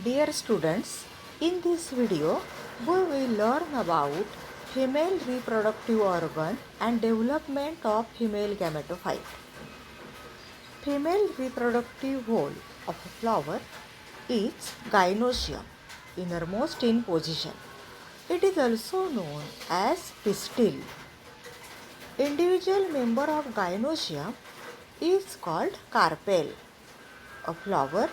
Dear students, in this video we will learn about female reproductive organ and development of female gametophyte. Female reproductive hole of a flower is gynoecium, innermost in position. It is also known as pistil. Individual member of gynoecium is called carpel. A flower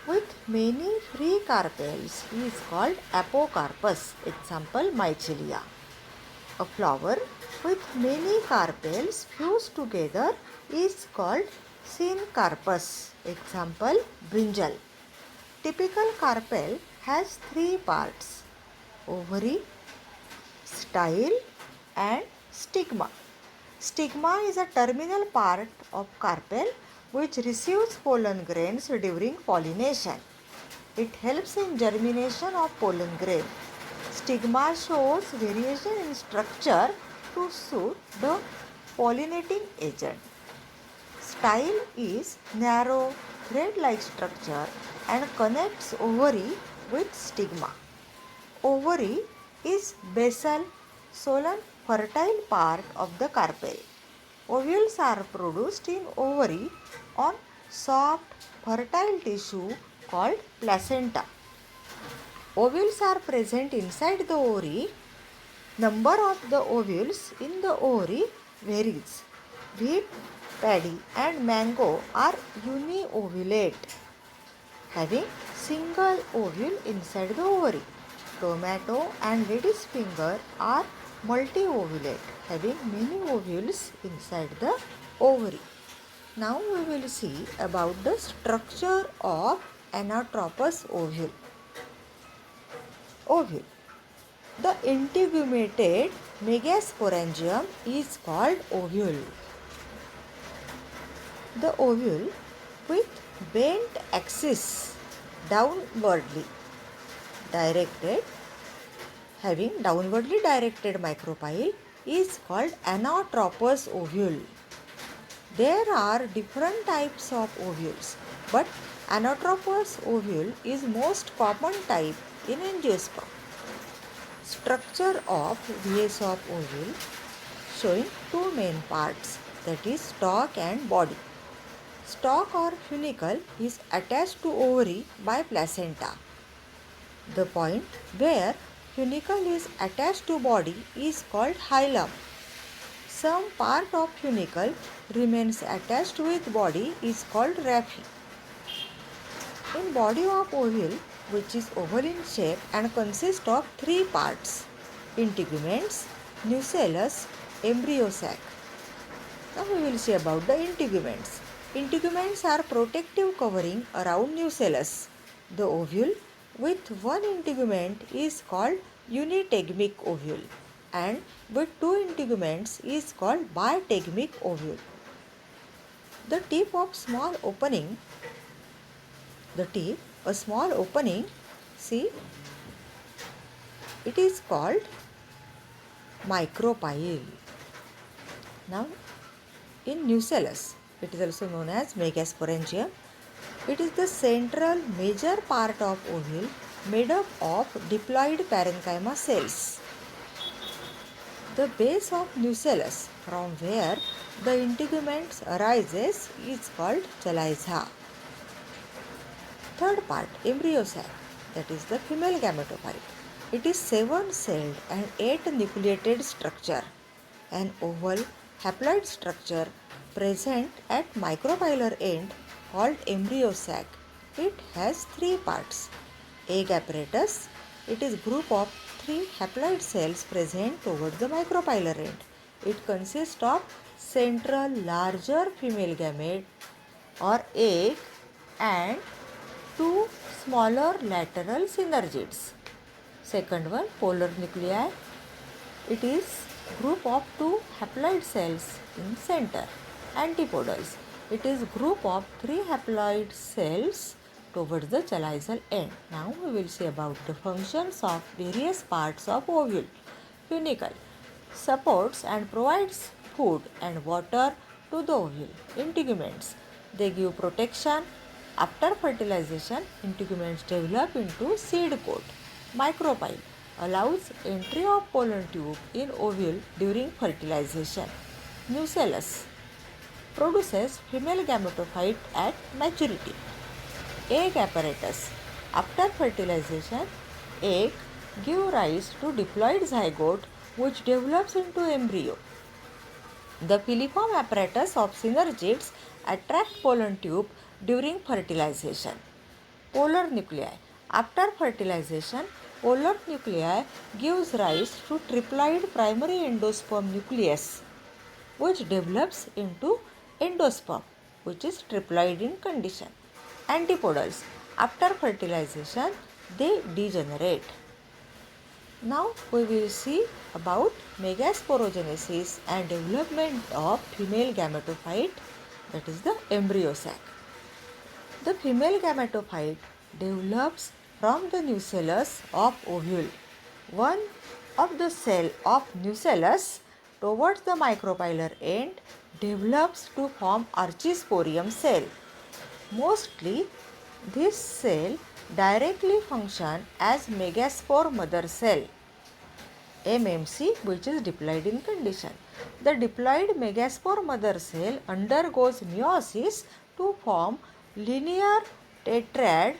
with many free carpels is called apocarpus. Example, mycelia. A flower with many carpels fused together is called syncarpus. Example, brinjal. Typical carpel has three parts: ovary, style, and stigma. Stigma is a terminal part of carpel which receives pollen grains during pollination. It helps in germination of pollen grain. Stigma shows variation in structure to suit the pollinating agent. Style is narrow, thread-like structure and connects ovary with stigma. Ovary is basal, swollen, fertile part of the carpel. Ovules are produced in ovary on soft, fertile tissue called placenta. Ovules are present inside the ovary. Number of the ovules in the ovary varies. Wheat, paddy and mango are uniovulate, having single ovule inside the ovary. Tomato and lady's finger are multi-ovulate, having many ovules inside the ovary. Now we will see about the structure of anatropous ovule. Ovule. The integumented megasporangium is called ovule. The ovule with bent axis downwardly directed, having downwardly directed micropyle, is called anatropous ovule. There are different types of ovules, but anatropous ovule is most common type in angiosperm. Structure of vase of ovule showing two main parts, that is stalk and body. Stalk or funicle is attached to ovary by placenta. The point where funicle is attached to body is called hilum. Some part of funicle remains attached with body is called raphe. In body of ovule, which is oval in shape and consists of three parts: integuments, nucellus, embryo sac. Now we will see about the integuments. Integuments are protective covering around nucellus. The ovule with one integument is called unitegmic ovule, and with two integuments is called bitegmic ovule. The tip of small opening, a small opening, see, it is called micropyle. Now in nucellus, it is also known as megasporangium. It is the central major part of ovule made up of diploid parenchyma cells. The base of nucellus, from where the integuments arises, is called chaliza. Third part, embryo sac, that is the female gametophyte. It is 7-celled and 8-nucleated structure, an oval haploid structure present at micropylar end called embryo sac. It has three parts. Egg apparatus. It is group of 3 haploid cells present towards the micropylar end. It consists of central larger female gamete or egg and 2 smaller lateral synergids. Second one, polar nuclei. It is group of 2 haploid cells in center. Antipodals. It is group of 3 haploid cells towards the chalizal end. Now we will see about the functions of various parts of ovule. Funicle supports and provides food and water to the ovule. Integuments, they give protection After fertilization, integuments develop into seed coat. Micropyle allows entry of pollen tube in ovule during fertilization. Nucellus produces female gametophyte at maturity. Egg apparatus. After fertilization, egg give rise to diploid zygote which develops into embryo. The filiform apparatus of synergids attract pollen tube during fertilization. Polar nuclei. After fertilization, polar nuclei gives rise to triploid primary endosperm nucleus which develops into endosperm which is triploid in condition. Antipodals. After fertilization, they degenerate. Now we will see about megasporogenesis and development of female gametophyte, that is the embryo sac. The female gametophyte develops from the nucellus of ovule. One of the cell of nucellus towards the micropylar end develops to form archisporium cell. Mostly this cell directly function as megaspore mother cell MMC which is diploid in condition. The diploid megaspore mother cell undergoes meiosis to form linear tetrad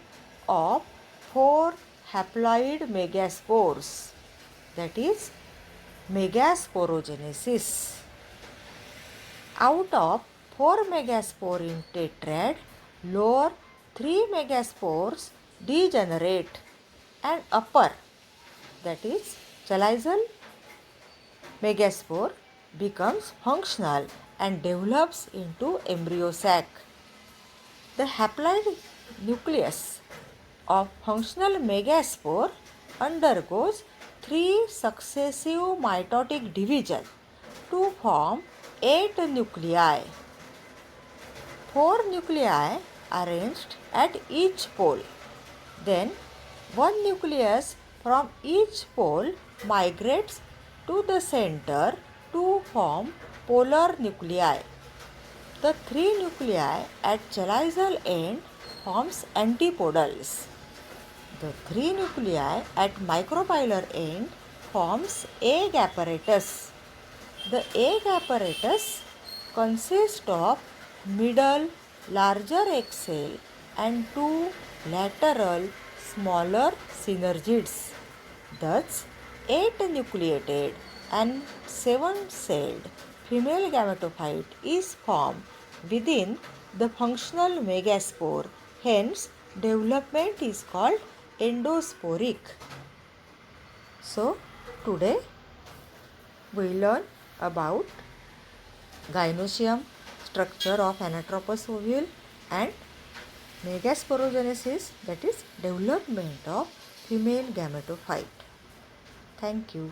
of 4 haploid megaspores, that is megasporogenesis. Out of 4 megaspore in tetrad, lower 3 megaspores degenerate and upper, that is chaliceal megaspore, becomes functional and develops into embryo sac. The haploid nucleus of functional megaspore undergoes 3 successive mitotic division to form 8 nuclei. 4 nuclei arranged at each pole. Then one nucleus from each pole migrates to the center to form polar nuclei. The 3 nuclei at chaliceal end forms antipodals. The 3 nuclei at micropylar end forms egg apparatus. The egg apparatus consists of middle larger egg cell and 2 lateral smaller synergids. Thus, 8 nucleated and 7 celled female gametophyte is formed within the functional megaspore. Hence, development is called endosporic. So, today we learn about gynoecium, structure of anatropous ovule, and megasporogenesis, that is development of female gametophyte. Thank you.